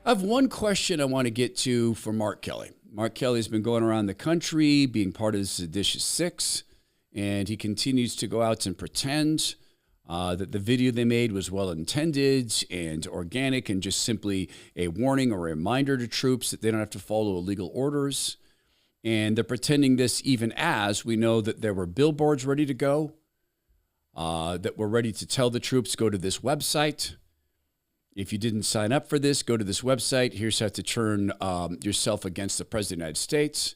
I have one question I want to get to for Mark Kelly. Mark Kelly's been going around the country being part of the Seditious Six, and he continues to go out and pretend that the video they made was well-intended and organic and just simply a warning or a reminder to troops that they don't have to follow illegal orders. And they're pretending this even as we know that there were billboards ready to go, that were ready to tell the troops, go to this website. If you didn't sign up for this, go to this website. Here's how to turn yourself against the President of the United States.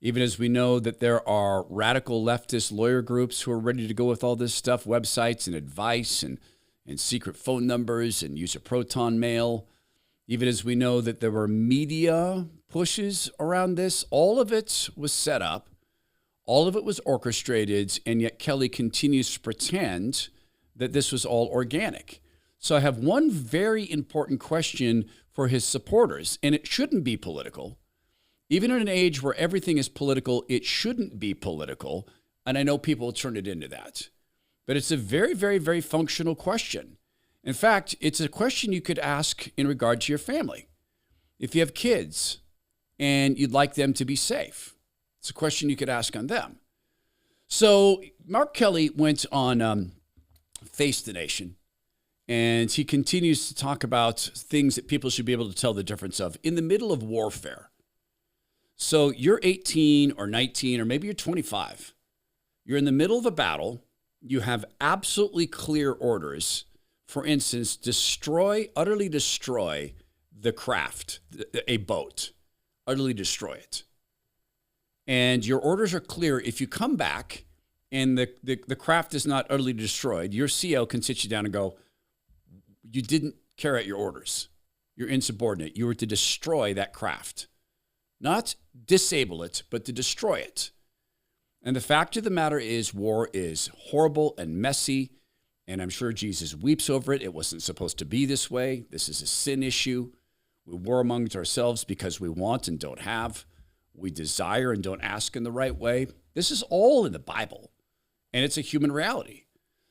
Even as we know that there are radical leftist lawyer groups who are ready to go with all this stuff, websites and advice and secret phone numbers and use a proton mail. Even as we know that there were media pushes around this, all of it was set up. All of it was orchestrated, and yet Kelly continues to pretend that this was all organic. So I have one very important question for his supporters, and it shouldn't be political. Even in an age where everything is political, it shouldn't be political, and I know people will turn it into that. But it's a very, very, very functional question. In fact, it's a question you could ask in regard to your family. If you have kids and you'd like them to be safe, it's a question you could ask on them. So Mark Kelly went on Face the Nation, and he continues to talk about things that people should be able to tell the difference of in the middle of warfare. So you're 18 or 19, or maybe you're 25. You're in the middle of a battle. You have absolutely clear orders. For instance, utterly destroy the craft, a boat. Utterly destroy it. And your orders are clear. If you come back and the craft is not utterly destroyed, your CO can sit you down and go, you didn't carry out your orders. You're insubordinate. You were to destroy that craft. Not disable it, but to destroy it. And the fact of the matter is, war is horrible and messy, and I'm sure Jesus weeps over it. It wasn't supposed to be this way. This is a sin issue. We war amongst ourselves because we want and don't have. We desire and don't ask in the right way. This is all in the Bible, and it's a human reality.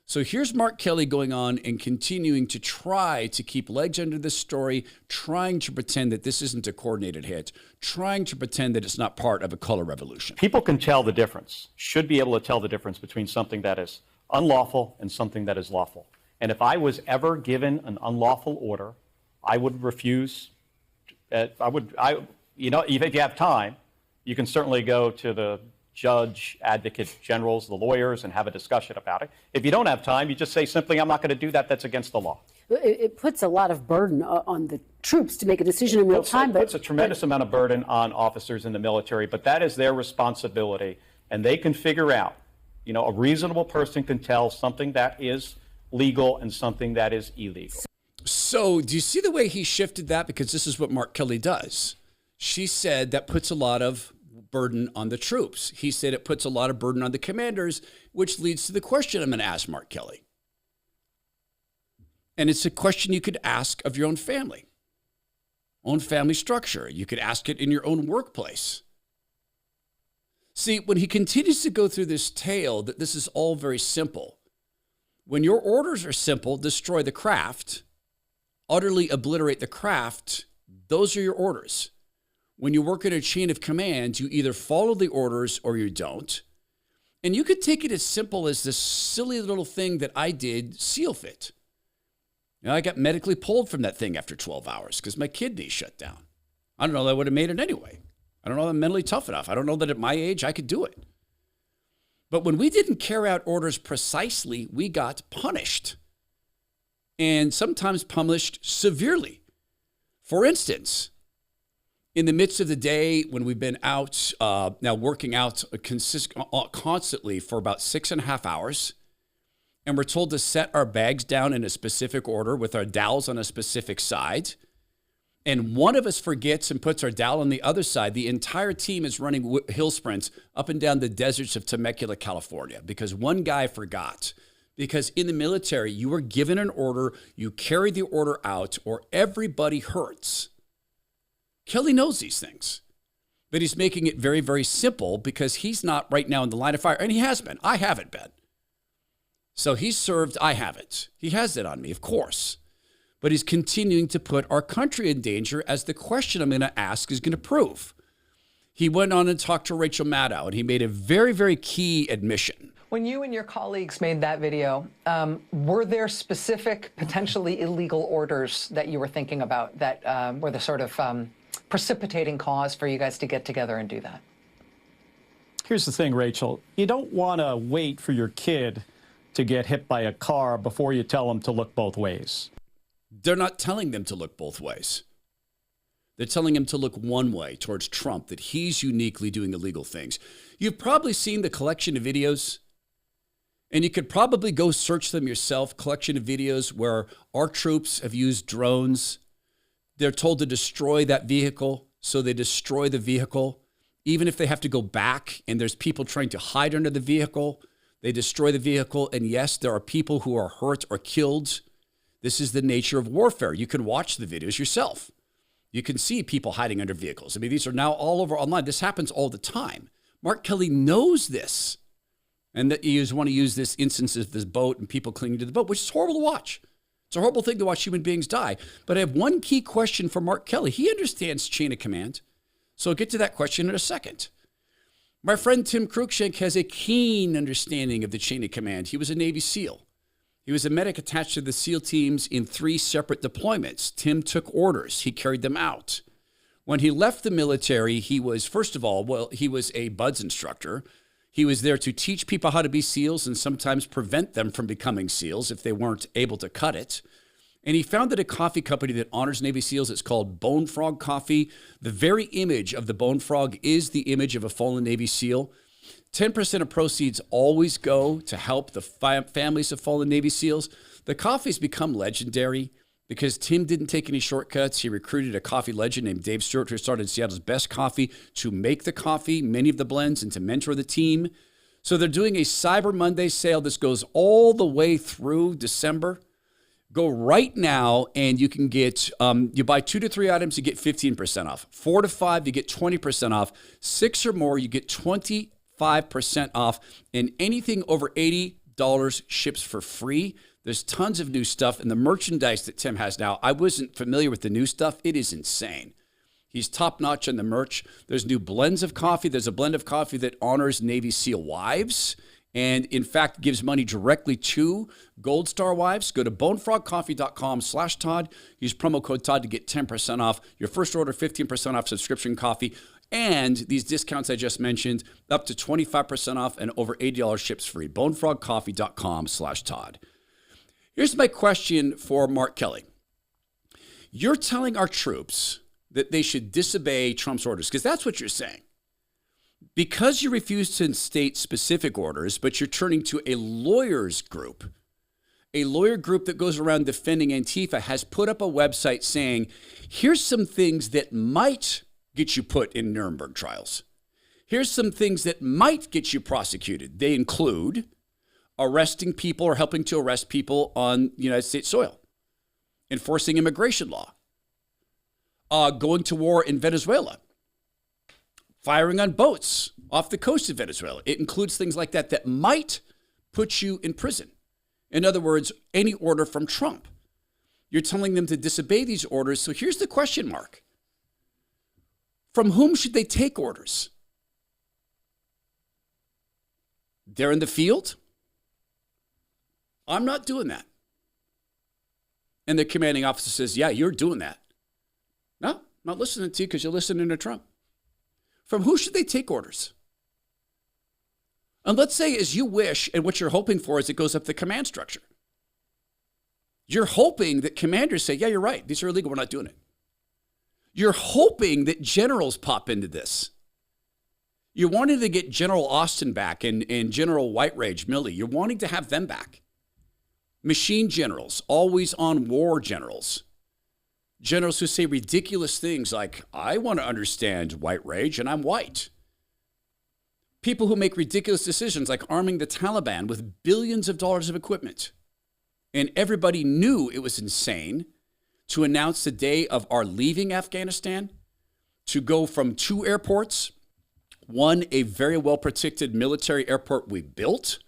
So here's Mark Kelly going on and continuing to try to keep legs under this story, trying to pretend that this isn't a coordinated hit, trying to pretend that it's not part of a color revolution. People can tell the difference, should be able to tell the difference between something that is unlawful and something that is lawful. And if I was ever given an unlawful order, I would refuse. If you have time, you can certainly go to the judge, advocate generals, the lawyers, and have a discussion about it. If you don't have time, you just say simply, I'm not going to do that. That's against the law. It puts a lot of burden on the troops to make a decision in real time. It puts a tremendous amount of burden on officers in the military, but that is their responsibility, and they can figure out, a reasonable person can tell something that is legal and something that is illegal. So do you see the way he shifted that? Because this is what Mark Kelly does. She said that puts a lot of burden on the troops. He said it puts a lot of burden on the commanders, which leads to the question I'm going to ask Mark Kelly. And it's a question you could ask of your own family structure. You could ask it in your own workplace. See, when he continues to go through this tale that this is all very simple, when your orders are simple, destroy the craft, utterly obliterate the craft, those are your orders. When you work in a chain of command, you either follow the orders or you don't. And you could take it as simple as this silly little thing that I did, seal fit. I got medically pulled from that thing after 12 hours because my kidneys shut down. I don't know that I would have made it anyway. I don't know that I'm mentally tough enough. I don't know that at my age I could do it. But when we didn't carry out orders precisely, we got punished. And sometimes punished severely. For instance, in the midst of the day when we've been out, now working out constantly for about 6.5 hours, and we're told to set our bags down in a specific order with our dowels on a specific side, and one of us forgets and puts our dowel on the other side, the entire team is running hill sprints up and down the deserts of Temecula, California, because one guy forgot. Because in the military, you were given an order, you carry the order out, or everybody hurts. Kelly knows these things, but he's making it very, very simple because he's not right now in the line of fire, and he has been. I haven't been. So he's served, I haven't. He has it on me, of course. but he's continuing to put our country in danger, as the question I'm going to ask is going to prove. He went on and talked to Rachel Maddow, and he made a very, very key admission. When you and your colleagues made that video, were there specific, potentially illegal orders that you were thinking about that were the sort of precipitating cause for you guys to get together and do that? Here's the thing, Rachel. You don't want to wait for your kid to get hit by a car before you tell them to look both ways. They're not telling them to look both ways. They're telling him to look one way, towards Trump, that he's uniquely doing illegal things. You've probably seen the collection of videos, and you could probably go search them yourself, collection of videos where our troops have used drones. They're told to destroy that vehicle, so they destroy the vehicle. Even if they have to go back and there's people trying to hide under the vehicle, they destroy the vehicle. And yes, there are people who are hurt or killed. This is the nature of warfare. You can watch the videos yourself. You can see people hiding under vehicles. I mean, these are now all over online. This happens all the time. Mark Kelly knows this. And that you want to use this instance of this boat and people clinging to the boat, which is horrible to watch. It's a horrible thing to watch human beings die. But I have one key question for Mark Kelly. He understands chain of command. So I'll get to that question in a second. My friend Tim Cruikshank has a keen understanding of the chain of command. He was a Navy SEAL. He was a medic attached to the SEAL teams in 3 separate deployments. Tim took orders. He carried them out. When he left the military, he was, first of all, he was a BUDS instructor. He was there to teach people how to be SEALs and sometimes prevent them from becoming SEALs if they weren't able to cut it. And he founded a coffee company that honors Navy SEALs. It's called Bone Frog Coffee. The very image of the bone frog is the image of a fallen Navy SEAL. 10% of proceeds always go to help the families of fallen Navy SEALs. The coffee's become legendary because Tim didn't take any shortcuts. He recruited a coffee legend named Dave Stewart, who started Seattle's best coffee, to make the coffee, many of the blends, and to mentor the team. So they're doing a Cyber Monday sale. This goes all the way through December. Go right now and you can get, you buy 2 to 3 items, you get 15% off. 4 to 5, you get 20% off. 6 or more, you get 25% off. And anything over $80 ships for free. There's tons of new stuff. And the merchandise that Tim has now, I wasn't familiar with the new stuff. It is insane. He's top-notch on the merch. There's new blends of coffee. There's a blend of coffee that honors Navy SEAL wives and, in fact, gives money directly to Gold Star wives. Go to bonefrogcoffee.com/Todd. Use promo code Todd to get 10% off. Your first order, 15% off subscription coffee. And these discounts I just mentioned, up to 25% off and over $80 ships free. bonefrogcoffee.com/Todd. Here's my question for Mark Kelly. You're telling our troops that they should disobey Trump's orders, because that's what you're saying. Because you refuse to state specific orders, but you're turning to a lawyers group. A lawyer group that goes around defending Antifa has put up a website saying, here's some things that might get you put in Nuremberg trials. Here's some things that might get you prosecuted. They include arresting people or helping to arrest people on United States soil, enforcing immigration law, going to war in Venezuela, firing on boats off the coast of Venezuela. It includes things like that that might put you in prison. In other words, any order from Trump. You're telling them to disobey these orders. So here's the question mark. From whom should they take orders? They're in the field? I'm not doing that. And the commanding officer says, yeah, you're doing that. No, I'm not listening to you because you're listening to Trump. From who should they take orders? And let's say, as you wish, and what you're hoping for is it goes up the command structure. You're hoping that commanders say, yeah, you're right. These are illegal. We're not doing it. You're hoping that generals pop into this. You're wanting to get General Austin back and General White Rage Milley. You're wanting to have them back. Machine generals, always on war generals. Generals who say ridiculous things like, I want to understand white rage and I'm white. People who make ridiculous decisions like arming the Taliban with billions of dollars of equipment. And everybody knew it was insane to announce the day of our leaving Afghanistan to go from 2 airports, one, a very well-protected military airport we built,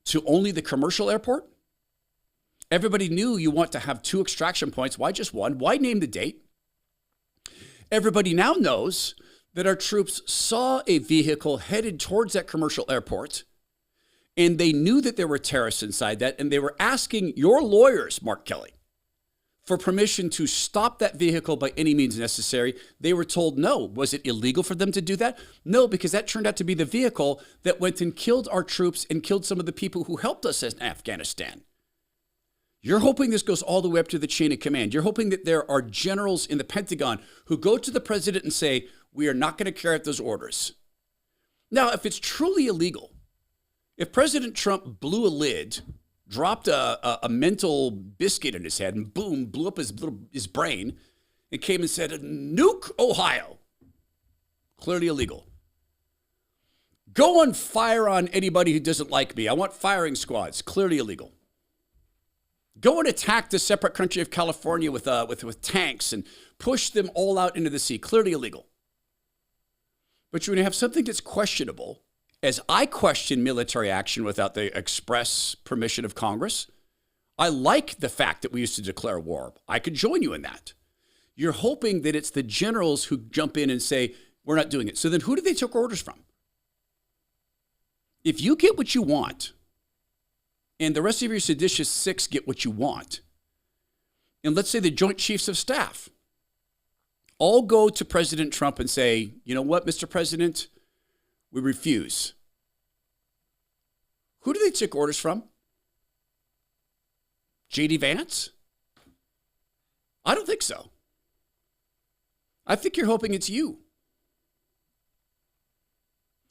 to only the commercial airport. Everybody knew you want to have 2 extraction points. Why just one? Why name the date? Everybody now knows that our troops saw a vehicle headed towards that commercial airport, and they knew that there were terrorists inside that, and they were asking your lawyers, Mark Kelly, for permission to stop that vehicle by any means necessary. They were told no. Was it illegal for them to do that? No, because that turned out to be the vehicle that went and killed our troops and killed some of the people who helped us in Afghanistan. You're hoping this goes all the way up to the chain of command. You're hoping that there are generals in the Pentagon who go to the president and say, we are not going to carry out those orders. Now, if it's truly illegal, if President Trump blew a lid, dropped a mental biscuit in his head, and boom, blew up his brain, and came and said, nuke Ohio, clearly illegal. Go on fire on anybody who doesn't like me. I want firing squads, clearly illegal. Go and attack the separate country of California with tanks and push them all out into the sea. Clearly illegal. But you're going to have something that's questionable, as I question military action without the express permission of Congress. I like the fact that we used to declare war. I could join you in that. You're hoping that it's the generals who jump in and say, we're not doing it. So then who did they take orders from? If you get what you want, and the rest of your seditious 6 get what you want, and let's say the Joint Chiefs of Staff all go to President Trump and say, you know what, Mr. President, we refuse. Who do they take orders from? J.D. Vance? I don't think so. I think you're hoping it's you.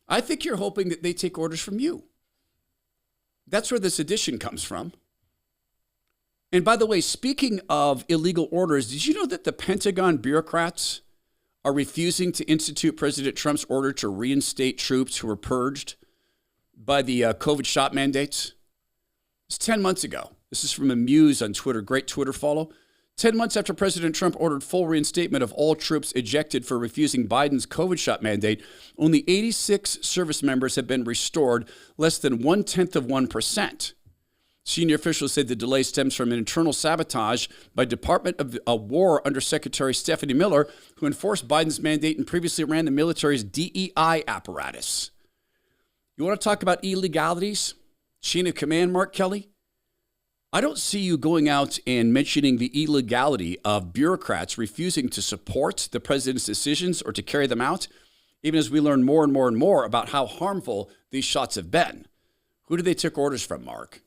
I think you're hoping that they take orders from you. That's where the sedition comes from. And by the way, speaking of illegal orders, did you know that the Pentagon bureaucrats are refusing to institute President Trump's order to reinstate troops who were purged by the COVID shot mandates? It's 10 months ago. This is from Amuse on Twitter. Great Twitter follow. 10 months after President Trump ordered full reinstatement of all troops ejected for refusing Biden's COVID shot mandate, only 86 service members have been restored, less than 0.1%. Senior officials said the delay stems from an internal sabotage by Department of War Under Secretary Stephanie Miller, who enforced Biden's mandate and previously ran the military's DEI apparatus. You want to talk about illegalities? Chain of command, Mark Kelly? I don't see you going out and mentioning the illegality of bureaucrats refusing to support the president's decisions or to carry them out, even as we learn more and more and more about how harmful these shots have been. Who did they take orders from, Mark?